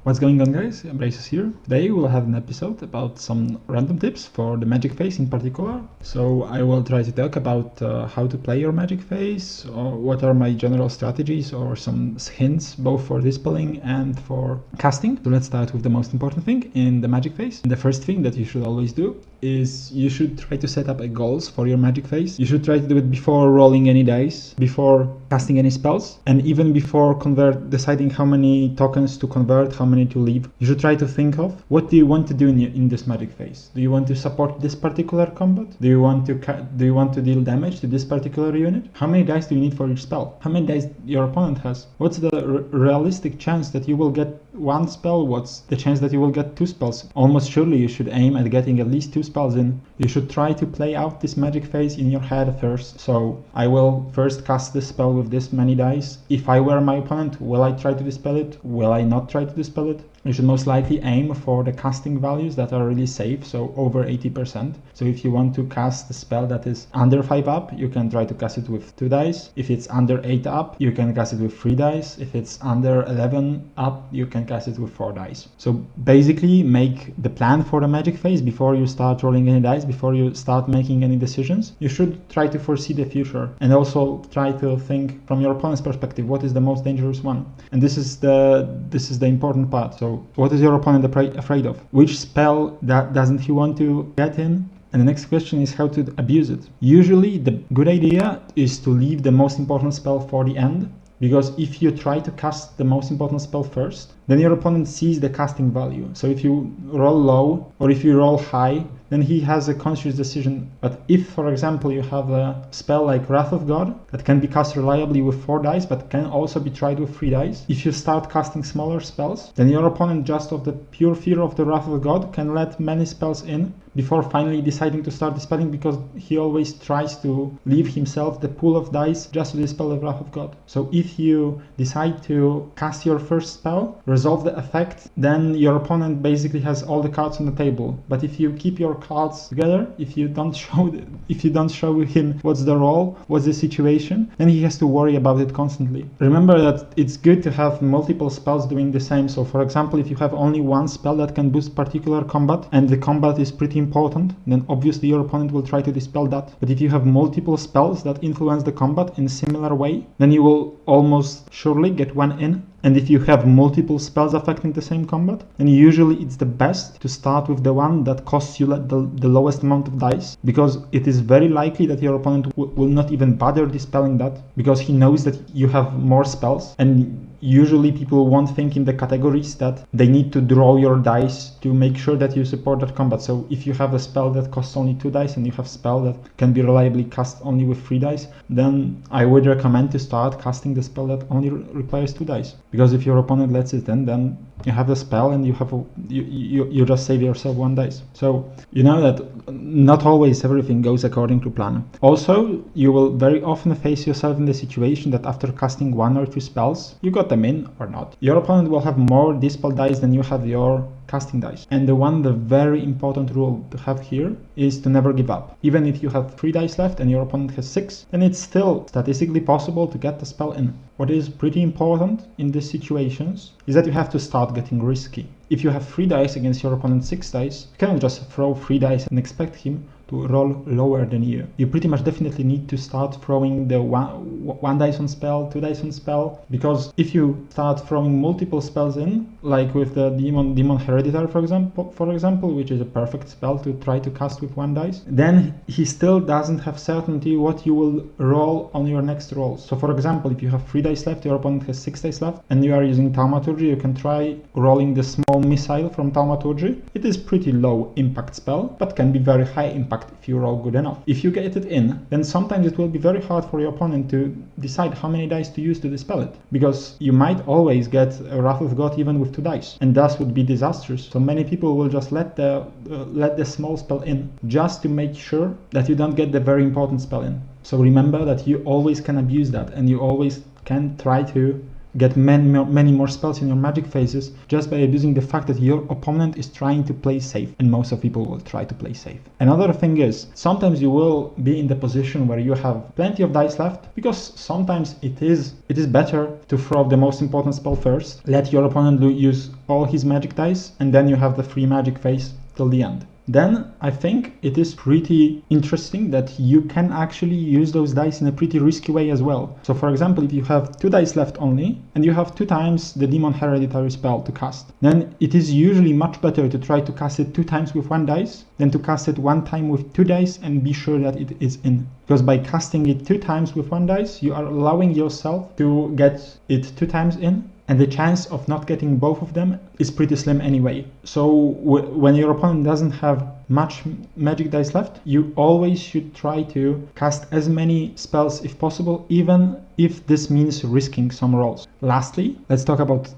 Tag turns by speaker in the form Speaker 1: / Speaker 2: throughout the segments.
Speaker 1: What's going on, guys? Braces here. Today we'll have an episode about some random tips for the magic phase in particular. So I will try to talk about how to play your magic phase, or what are my general strategies or some hints both for dispelling and for casting. So let's start with the most important thing in the magic phase. The first thing that you should always do is you should try to set up a goals for your magic phase. You should try to do it before rolling any dice, before casting any spells, and even before deciding how many tokens to convert, how many to leave. You should try to think of what do you want to do in this magic phase. Do you want to support this particular combat? Do you want to deal damage to this particular unit? How many dice do you need for each spell? How many dice your opponent has? What's the realistic chance that you will get one spell? What's the chance that you will get two spells? Almost surely you should aim at getting at least two spells in. You should try to play out this magic phase in your head first. So I will first cast this spell with this many dice. If I were my opponent, will I try to dispel it? Will I not try to dispel it? You should most likely aim for the casting values that are really safe, so over 80%. So if you want to cast a spell that is under 5 up, you can try to cast it with 2 dice. If it's under 8 up, you can cast it with 3 dice. If it's under 11 up, you can cast it with 4 dice. So basically make the plan for the magic phase before you start rolling any dice, before you start making any decisions. You should try to foresee the future and also try to think from your opponent's perspective, what is the most dangerous one? And this is the important part. So what is your opponent afraid of? Which spell that doesn't he want to get in? And the next question is how to abuse it. Usually the good idea is to leave the most important spell for the end, because if you try to cast the most important spell first, then your opponent sees the casting value. So if you roll low or if you roll high, then he has a conscious decision. But if, for example, you have a spell like Wrath of God that can be cast reliably with 4 dice, but can also be tried with 3 dice, if you start casting smaller spells, then your opponent, just of the pure fear of the Wrath of God, can let many spells in before finally deciding to start dispelling, because he always tries to leave himself the pool of dice just to dispel the Wrath of God. So if you decide to cast your first spell, resolve the effect, then your opponent basically has all the cards on the table. But if you keep your cards together, if you don't show him what's the role, what's the situation, then he has to worry about it constantly. Remember that it's good to have multiple spells doing the same. So for example, if you have only one spell that can boost particular combat and the combat is pretty important, then obviously your opponent will try to dispel that. But if you have multiple spells that influence the combat in a similar way, then you will almost surely get one in. And if you have multiple spells affecting the same combat, then usually it's the best to start with the one that costs you the lowest amount of dice, because it is very likely that your opponent will not even bother dispelling that, because he knows that you have more spells. And usually people won't think in the categories that they need to draw your dice to make sure that you support that combat. So if you have a spell that costs only 2 dice and you have a spell that can be reliably cast only with 3 dice, then I would recommend to start casting the spell that only requires 2 dice. Because if your opponent lets it in, then you have the spell and you just save yourself 1 dice. So you know that not always everything goes according to plan. Also, you will very often face yourself in the situation that after casting 1 or 2 spells, you got them in or not, your opponent will have more dispel dice than you have your casting dice. And the very important rule to have here is to never give up. Even if you have 3 dice left and your opponent has 6, then it's still statistically possible to get the spell in. What is pretty important in these situations is that you have to start getting risky. If you have 3 dice against your opponent's 6 dice, you cannot just throw 3 dice and expect him to roll lower than you. You pretty much definitely need to start throwing the one dice on spell, 2 dice on spell, because if you start throwing multiple spells in, like with the Demon Hereditary for example, which is a perfect spell to try to cast with 1 dice, then he still doesn't have certainty what you will roll on your next roll. So for example, if you have 3 dice left, your opponent has 6 dice left, and you are using Thaumaturgy, you can try rolling the small missile from Thaumaturgy. It is pretty low impact spell, but can be very high impact if you roll good enough. If you get it in, then sometimes it will be very hard for your opponent to decide how many dice to use to dispel it, because you might always get a Wrath of God even with 2 dice, and thus would be disastrous. So many people will just let the small spell in just to make sure that you don't get the very important spell in. So remember that you always can abuse that, and you always can try to get many more spells in your magic phases just by abusing the fact that your opponent is trying to play safe, and most of people will try to play safe. Another thing is, sometimes you will be in the position where you have plenty of dice left, because sometimes it is better to throw the most important spell first, let your opponent use all his magic dice, and then you have the free magic phase till the end. Then I think it is pretty interesting that you can actually use those dice in a pretty risky way as well. So for example, if you have 2 dice left only, and you have 2 times the Demon Hereditary spell to cast, then it is usually much better to try to cast it 2 times with 1 dice than to cast it 1 time with 2 dice and be sure that it is in. Because by casting it 2 times with 1 dice, you are allowing yourself to get it 2 times in, and the chance of not getting both of them is pretty slim anyway. So when your opponent doesn't have much magic dice left, you always should try to cast as many spells if possible, even if this means risking some rolls. Lastly, let's talk about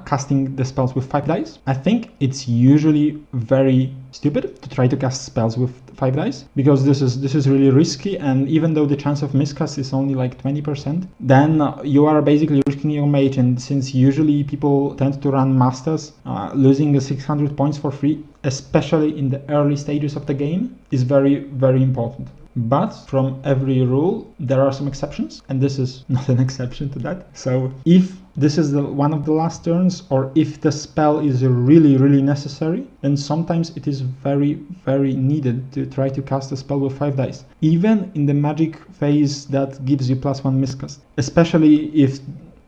Speaker 1: casting the spells with 5 dice. I think it's usually very stupid to try to cast spells with 5 dice, because this is really risky, and even though the chance of miscast is only like 20%, then you are basically risking your mage, and since usually people tend to run masters, losing 600 points for free, especially in the early stages of the game, is very, very important. But from every rule, there are some exceptions, and this is not an exception to that. So if this is one of the last turns, or if the spell is really, really necessary, then sometimes it is very, very needed to try to cast a spell with 5 dice, even in the magic phase that gives you +1 miscast. Especially if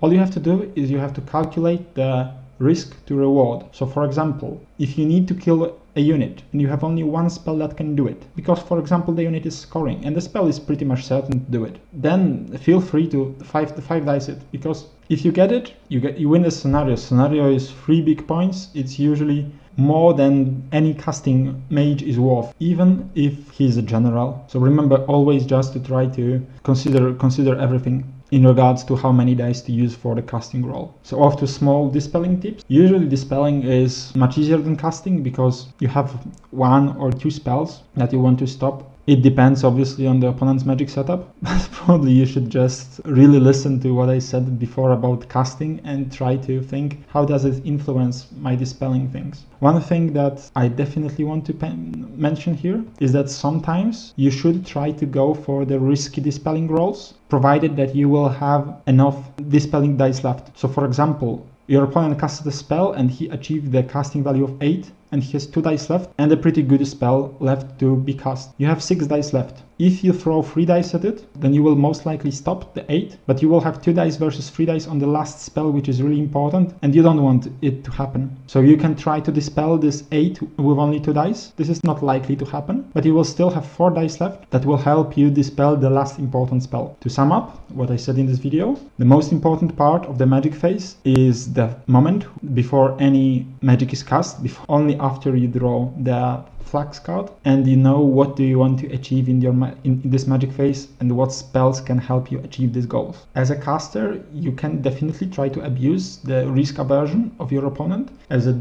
Speaker 1: all you have to do is you have to calculate the risk to reward. So for example, if you need to kill a unit and you have only 1 spell that can do it, because for example the unit is scoring and the spell is pretty much certain to do it, then feel free to 5 dice it, because if you get it, you win the scenario. Scenario is 3 big points. It's usually more than any casting mage is worth, even if he's a general. So remember always just to try to consider everything in regards to how many dice to use for the casting roll. So off to small dispelling tips. Usually dispelling is much easier than casting because you have 1 or 2 spells that you want to stop. It depends obviously on the opponent's magic setup, but probably you should just really listen to what I said before about casting and try to think, how does it influence my dispelling things? One thing that I definitely want to mention here is that sometimes you should try to go for the risky dispelling rolls, provided that you will have enough dispelling dice left. So for example, your opponent casted a spell and he achieved the casting value of 8, and he has 2 dice left and a pretty good spell left to be cast. You have 6 dice left. If you throw 3 dice at it, then you will most likely stop the 8, but you will have 2 dice versus 3 dice on the last spell, which is really important, and you don't want it to happen. So you can try to dispel this 8 with only 2 dice. This is not likely to happen, but you will still have 4 dice left that will help you dispel the last important spell. To sum up what I said in this video, the most important part of the magic phase is the moment before any magic is cast, only after you draw the flags card, and you know what do you want to achieve in this magic phase and what spells can help you achieve these goals. As a caster, you can definitely try to abuse the risk aversion of your opponent. As a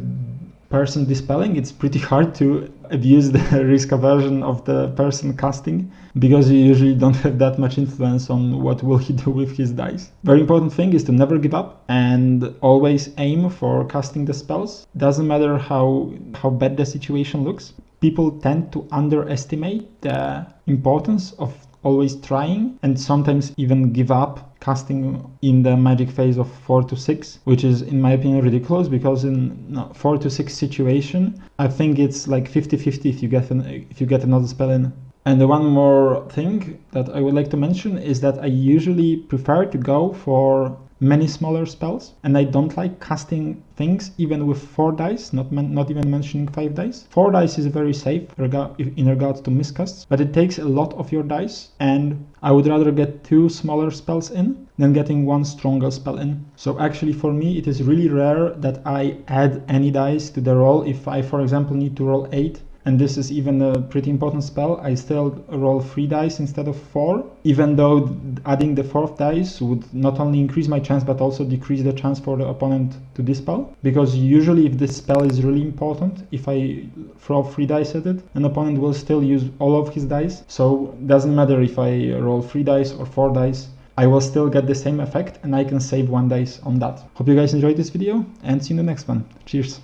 Speaker 1: person dispelling, it's pretty hard to abuse the risk aversion of the person casting, because you usually don't have that much influence on what will he do with his dice. Very important thing is to never give up and always aim for casting the spells. Doesn't matter how bad the situation looks. People tend to underestimate the importance of always trying, and sometimes even give up casting in the magic phase of 4 to 6, which is in my opinion ridiculous, because in 4 to 6 situation, I think it's like 50-50 if you get another spell in. And the one more thing that I would like to mention is that I usually prefer to go for many smaller spells, and I don't like casting things even with 4 dice, not even mentioning 5 dice. 4 dice is very safe in regards to miscasts, but it takes a lot of your dice, and I would rather get 2 smaller spells in than getting 1 stronger spell in. So actually for me it is really rare that I add any dice to the roll. If I, for example, need to roll 8, and this is even a pretty important spell, I still roll 3 dice instead of 4, even though adding the 4th dice would not only increase my chance but also decrease the chance for the opponent to dispel. Because usually if this spell is really important, if I throw 3 dice at it, an opponent will still use all of his dice. So it doesn't matter if I roll 3 dice or 4 dice, I will still get the same effect and I can save 1 day on that. Hope you guys enjoyed this video and see you in the next one. Cheers!